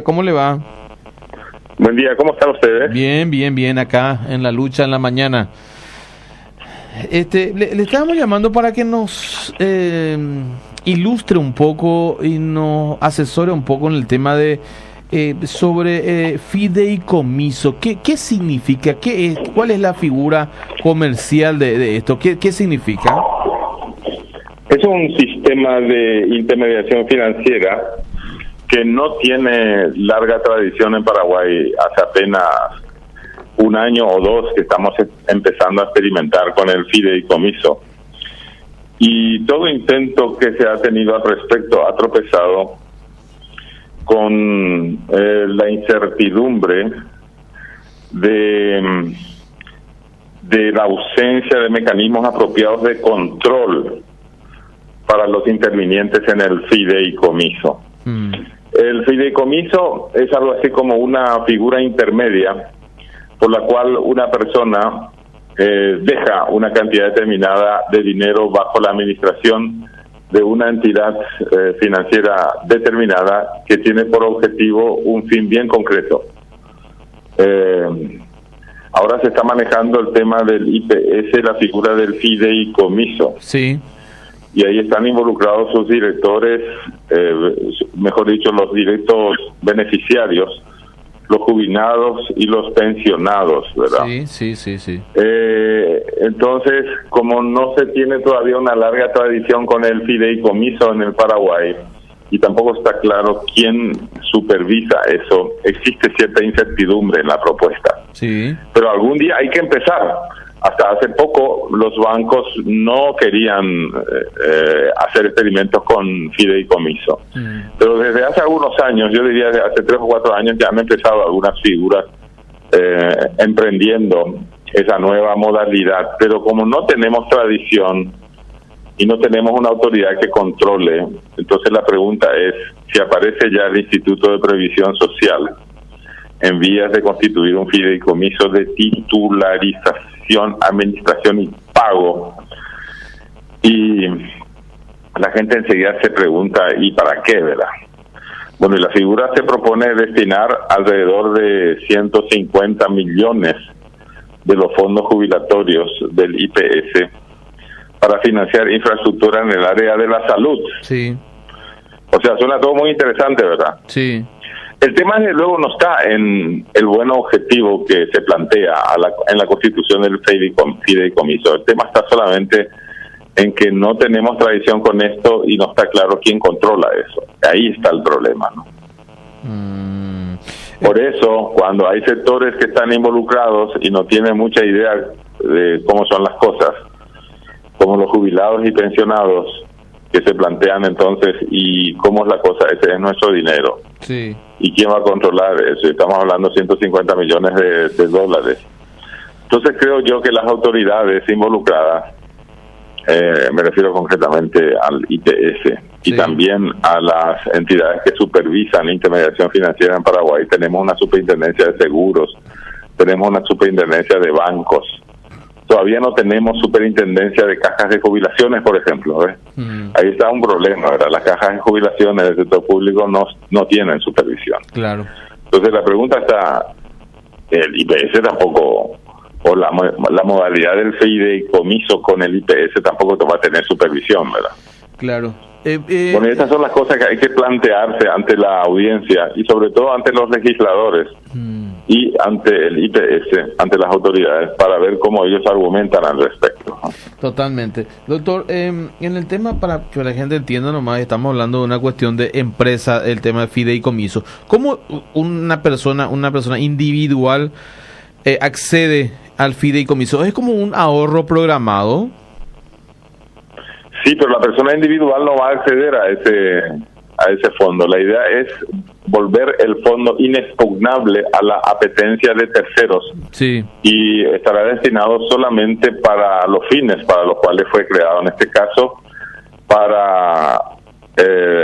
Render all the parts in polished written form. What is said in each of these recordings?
¿Cómo le va? Buen día, ¿cómo están ustedes? Bien, acá en la lucha en la mañana. Le estábamos llamando para que nos ilustre un poco y nos asesore un poco en el tema de sobre fideicomiso. ¿Qué significa? ¿Cuál es la figura comercial de esto? ¿Qué significa? Es un sistema de intermediación financiera que no tiene larga tradición en Paraguay. Hace apenas un año o dos que estamos empezando a experimentar con el fideicomiso. Y todo intento que se ha tenido al respecto ha tropezado con la incertidumbre de la ausencia de mecanismos apropiados de control para los intervinientes en el fideicomiso. El fideicomiso es algo así como una figura intermedia por la cual una persona deja una cantidad determinada de dinero bajo la administración de una entidad financiera determinada que tiene por objetivo un fin bien concreto. Ahora se está manejando el tema del IPS, la figura del fideicomiso. Sí. Y ahí están involucrados sus directores, mejor dicho, los directos beneficiarios, los jubilados y los pensionados, ¿verdad? Sí. Entonces, como no se tiene todavía una larga tradición con el fideicomiso en el Paraguay, y tampoco está claro quién supervisa eso, existe cierta incertidumbre en la propuesta. Sí. Pero algún día hay que empezar. Hasta hace poco los bancos no querían hacer experimentos con fideicomiso. Pero desde hace algunos años, yo diría desde hace 3 o 4 años, ya han empezado algunas figuras emprendiendo esa nueva modalidad. Pero como no tenemos tradición y no tenemos una autoridad que controle, entonces la pregunta es si aparece ya el Instituto de Previsión Social en vías de constituir un fideicomiso de titularización, administración y pago. Y la gente enseguida se pregunta, ¿y para qué, verdad? Bueno, y la figura se propone destinar alrededor de 150 millones de los fondos jubilatorios del IPS para financiar infraestructura en el área de la salud. Sí. O sea, suena todo muy interesante, ¿verdad? Sí. El tema, desde luego, no está en el buen objetivo que se plantea en la constitución del fideicomiso. El tema está solamente en que no tenemos tradición con esto y no está claro quién controla eso. Ahí está el problema, ¿no? Por eso, cuando hay sectores que están involucrados y no tienen mucha idea de cómo son las cosas, como los jubilados y pensionados, que se plantean entonces, ¿y cómo es la cosa? Ese es nuestro dinero. Sí. ¿Y quién va a controlar eso? Estamos hablando de 150 millones de dólares. Entonces creo yo que las autoridades involucradas, me refiero concretamente al IPS y también a las entidades que supervisan la intermediación financiera en Paraguay, tenemos una superintendencia de seguros, tenemos una superintendencia de bancos. Todavía no tenemos superintendencia de cajas de jubilaciones, por ejemplo. Ahí está un problema, ¿verdad? Las cajas de jubilaciones del sector público no tienen supervisión. Claro. Entonces la pregunta está, el IPS tampoco, o la modalidad del fideicomiso con el IPS tampoco va a tener supervisión, ¿verdad? Claro. Bueno, estas son las cosas que hay que plantearse ante la audiencia y sobre todo ante los legisladores y ante el IPS, ante las autoridades, para ver cómo ellos argumentan al respecto. Totalmente. Doctor, en el tema, para que la gente entienda nomás, estamos hablando de una cuestión de empresa, el tema de fideicomiso. ¿Cómo una persona individual accede al fideicomiso? ¿Es como un ahorro programado? Sí, pero la persona individual no va a acceder a ese fondo. La idea es volver el fondo inexpugnable a la apetencia de terceros. Sí. Y estará destinado solamente para los fines para los cuales fue creado. En este caso, para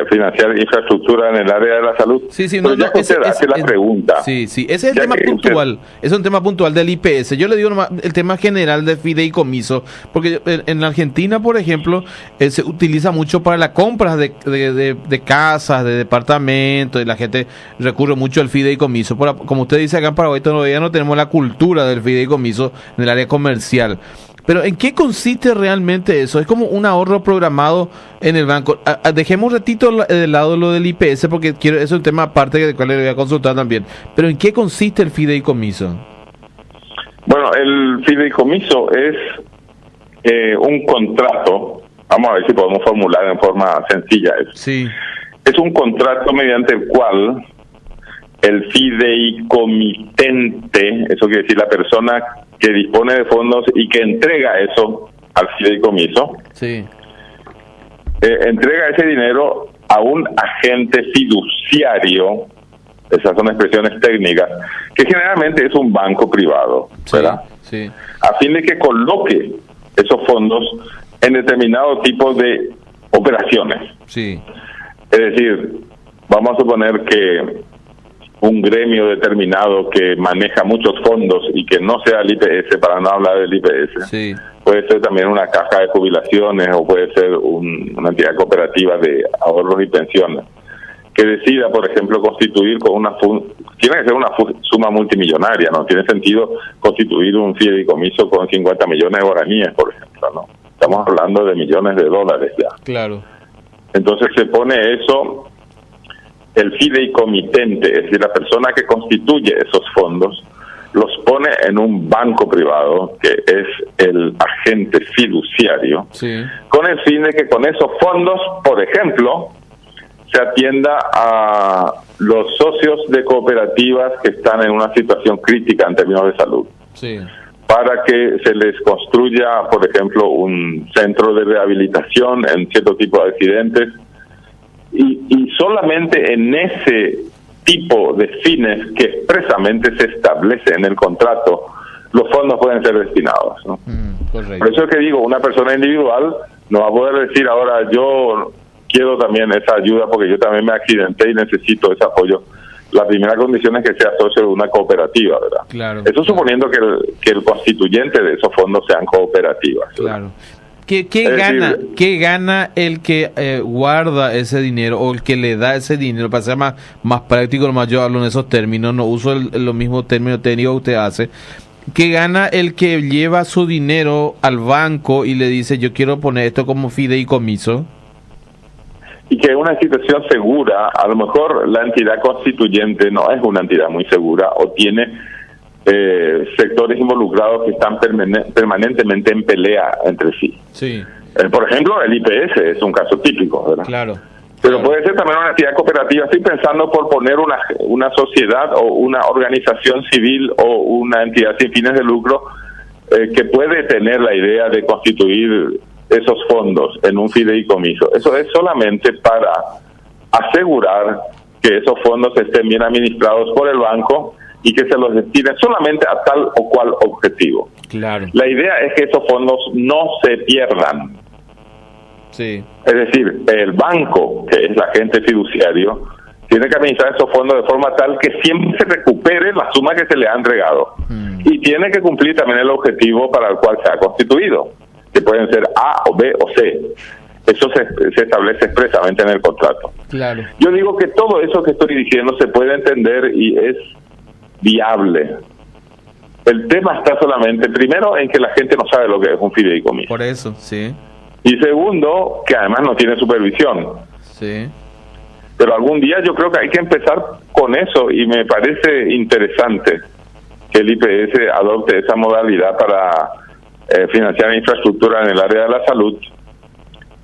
financiar infraestructura en el área de la salud. Sí, pero ya que usted hace la pregunta. Sí, ese es el tema puntual. Es un tema puntual del IPS. Yo le digo nomás el tema general de fideicomiso, porque en la Argentina, por ejemplo, se utiliza mucho para las compras de casas, de departamentos, y la gente recurre mucho al fideicomiso. Como usted dice, acá en Paraguay todavía no tenemos la cultura del fideicomiso en el área comercial. Pero ¿en qué consiste realmente eso? ¿Es como un ahorro programado en el banco? Dejemos un ratito de lado lo del IPS, porque eso es un tema aparte del cual le voy a consultar también. Pero ¿en qué consiste el fideicomiso? Bueno, el fideicomiso es un contrato, vamos a ver si podemos formular en forma sencilla eso. Sí. Es un contrato mediante el cual el fideicomitente, eso quiere decir la persona que dispone de fondos y que entrega eso al fideicomiso, sí, entrega ese dinero a un agente fiduciario, esas son expresiones técnicas, que generalmente es un banco privado, ¿verdad? Sí, sí. A fin de que coloque esos fondos en determinado tipo de operaciones. Sí. Es decir, vamos a suponer que un gremio determinado que maneja muchos fondos y que no sea el IPS, para no hablar del IPS, sí, puede ser también una caja de jubilaciones o puede ser una entidad cooperativa de ahorros y pensiones, que decida, por ejemplo, constituir con tiene que ser una suma multimillonaria, no tiene sentido constituir un fideicomiso con 50 millones de guaraníes, por ejemplo, no. Estamos hablando de millones de dólares ya. Claro. Entonces se pone eso, el fideicomitente, es decir, la persona que constituye esos fondos, los pone en un banco privado, que es el agente fiduciario, sí, con el fin de que con esos fondos, por ejemplo, se atienda a los socios de cooperativas que están en una situación crítica en términos de salud. sí, Para que se les construya, por ejemplo, un centro de rehabilitación en cierto tipo de accidentes, y solamente en ese tipo de fines que expresamente se establece en el contrato, los fondos pueden ser destinados, ¿no? Correcto. Por eso es que digo, una persona individual no va a poder decir ahora yo quiero también esa ayuda porque yo también me accidenté y necesito ese apoyo. La primera condición es que sea socio de una cooperativa, ¿verdad? Claro. Eso suponiendo que el constituyente de esos fondos sean cooperativas, ¿verdad? Claro. ¿Qué gana el que guarda ese dinero o el que le da ese dinero? Para ser más práctico, nomás yo hablo en esos términos, no uso los mismos términos técnicos que usted hace. ¿Qué gana el que lleva su dinero al banco y le dice yo quiero poner esto como fideicomiso? Y que es una situación segura. A lo mejor la entidad constituyente no es una entidad muy segura o tiene sectores involucrados que están permanentemente en pelea entre sí. Sí. Por ejemplo, el IPS es un caso típico, ¿verdad? Claro. Pero puede ser también una entidad cooperativa. Estoy pensando por poner una sociedad o una organización civil o una entidad sin fines de lucro que puede tener la idea de constituir esos fondos en un fideicomiso. Eso es solamente para asegurar que esos fondos estén bien administrados por el banco y que se los destinen solamente a tal o cual objetivo. Claro. La idea es que esos fondos no se pierdan. Sí. Es decir, el banco, que es el agente fiduciario, tiene que administrar esos fondos de forma tal que siempre se recupere la suma que se le ha entregado. Y tiene que cumplir también el objetivo para el cual se ha constituido, que pueden ser A o B o C. Eso se establece expresamente en el contrato. Claro. Yo digo que todo eso que estoy diciendo se puede entender y es viable. El tema está solamente, primero, en que la gente no sabe lo que es un fideicomiso. Por eso, sí. Y segundo, que además no tiene supervisión. Sí. Pero algún día yo creo que hay que empezar con eso y me parece interesante que el IPS adopte esa modalidad para financiar infraestructura en el área de la salud.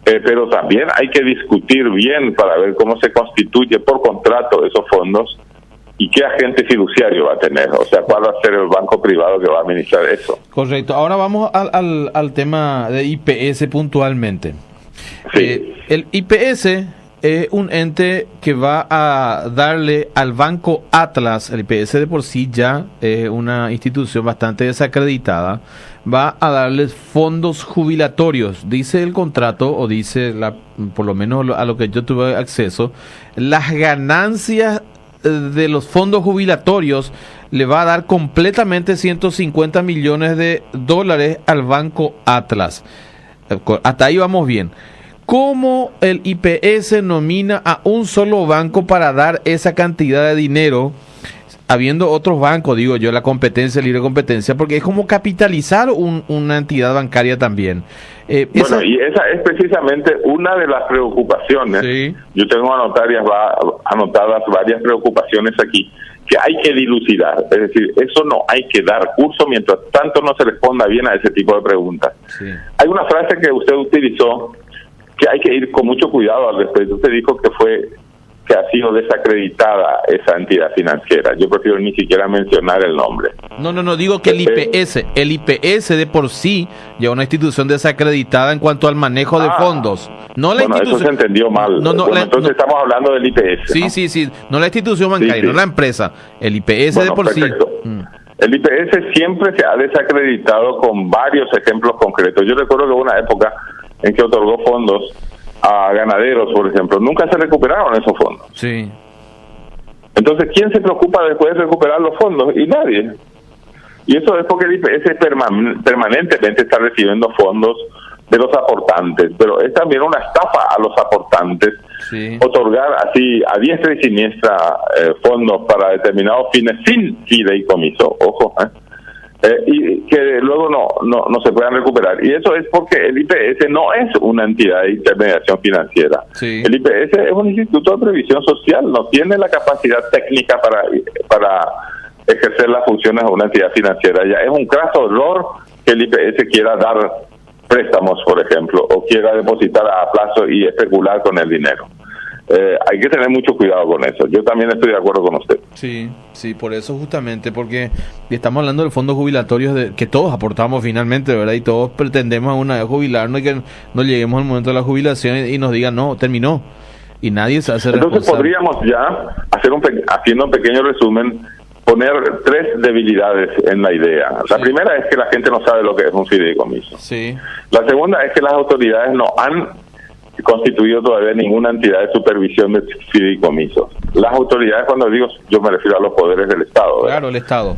Pero también hay que discutir bien para ver cómo se constituye por contrato esos fondos y qué agente fiduciario va a tener, o sea, cuál va a ser el banco privado que va a administrar eso. Correcto. Ahora vamos al tema de IPS puntualmente. Sí. El IPS es un ente que va a darle al Banco Atlas, el IPS de por sí ya es una institución bastante desacreditada, va a darles fondos jubilatorios. Dice el contrato, o dice, por lo menos a lo que yo tuve acceso, las ganancias de los fondos jubilatorios le va a dar completamente 150 millones de dólares al Banco Atlas. Hasta ahí vamos bien. ¿Cómo el IPS nomina a un solo banco para dar esa cantidad de dinero, habiendo otros bancos, digo yo, la competencia, libre competencia, porque es como capitalizar una entidad bancaria también? Y esa es precisamente una de las preocupaciones. Sí. Yo tengo anotadas varias preocupaciones aquí que hay que dilucidar. Es decir, eso no hay que dar curso mientras tanto no se responda bien a ese tipo de preguntas. Sí. Hay una frase que usted utilizó que hay que ir con mucho cuidado al respecto. Usted dijo que ha sido desacreditada esa entidad financiera. Yo prefiero ni siquiera mencionar el nombre. No, digo que el IPS de por sí ya es una institución desacreditada en cuanto al manejo de fondos. No la institución. Eso se entendió mal. Entonces estamos hablando del IPS. Sí, no la institución bancaria, no la empresa. El IPS de por perfecto. Sí. El IPS siempre se ha desacreditado con varios ejemplos concretos. Yo recuerdo que hubo una época en que otorgó fondos a ganaderos, por ejemplo. Nunca se recuperaron esos fondos. Sí. Entonces, ¿quién se preocupa después de recuperar los fondos? Y nadie. Y eso es porque el IPS permanentemente está recibiendo fondos de los aportantes, pero es también una estafa a los aportantes. Sí. Otorgar así a diestra y siniestra fondos para determinados fines sin fideicomiso, ojo, y que luego no se puedan recuperar. Y eso es porque el IPS no es una entidad de intermediación financiera. Sí. El IPS es un instituto de previsión social, no tiene la capacidad técnica para ejercer las funciones de una entidad financiera. Ya es un craso error que el IPS quiera dar préstamos, por ejemplo, o quiera depositar a plazo y especular con el dinero. Hay que tener mucho cuidado con eso. Yo también estoy de acuerdo con usted. Sí, por eso justamente, porque estamos hablando del fondo jubilatorio que todos aportamos finalmente, ¿verdad? Y todos pretendemos a una vez jubilarnos y que no lleguemos al momento de la jubilación y nos digan, no, terminó. Y nadie se hace responsable. Entonces podríamos ya, haciendo un pequeño resumen, poner 3 debilidades en la idea. La primera es que la gente no sabe lo que es un fideicomiso. Sí. La segunda es que las autoridades no han constituido todavía ninguna entidad de supervisión de fideicomisos. Las autoridades, cuando digo, yo me refiero a los poderes del Estado, ¿verdad? Claro, el Estado.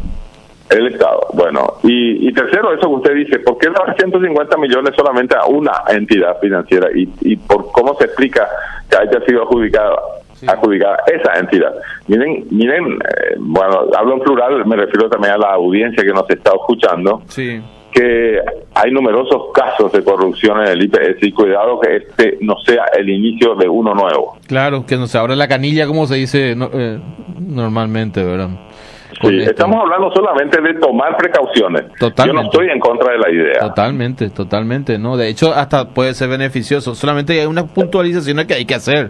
El Estado, bueno. Y tercero, eso que usted dice, ¿por qué dar 150 millones solamente a una entidad financiera? Y por cómo se explica que haya sido adjudicada esa entidad. Miren, bueno, hablo en plural, me refiero también a la audiencia que nos está escuchando. Sí. Que hay numerosos casos de corrupción en el IPS y cuidado que este no sea el inicio de uno nuevo. Claro, que no se abra la canilla, como se dice normalmente, ¿verdad? Sí, estamos hablando solamente de tomar precauciones. Totalmente. Yo no estoy en contra de la idea. Totalmente, ¿no? De hecho, hasta puede ser beneficioso. Solamente hay una puntualización que hay que hacer,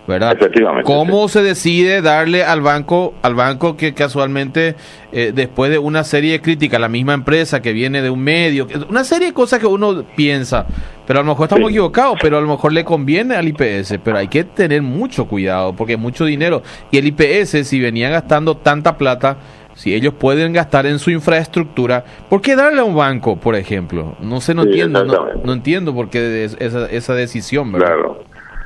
¿verdad? Efectivamente. ¿Cómo se decide darle al banco que casualmente, después de una serie de críticas, la misma empresa que viene de un medio, una serie de cosas que uno piensa, pero a lo mejor estamos equivocados, pero a lo mejor le conviene al IPS, pero hay que tener mucho cuidado, porque es mucho dinero, y el IPS, si venía gastando tanta plata, si ellos pueden gastar en su infraestructura, ¿por qué darle a un banco, por ejemplo? No entiendo por qué esa decisión, ¿verdad? Claro.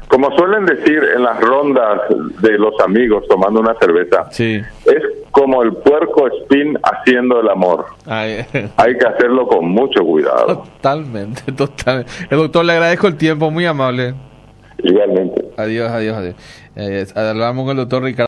Como suelen decir en las rondas de los amigos tomando una cerveza, es como el puerco espín haciendo el amor. Hay que hacerlo con mucho cuidado. Totalmente. El doctor, le agradezco el tiempo, muy amable. Igualmente. Adiós. Hablamos con el doctor Ricardo.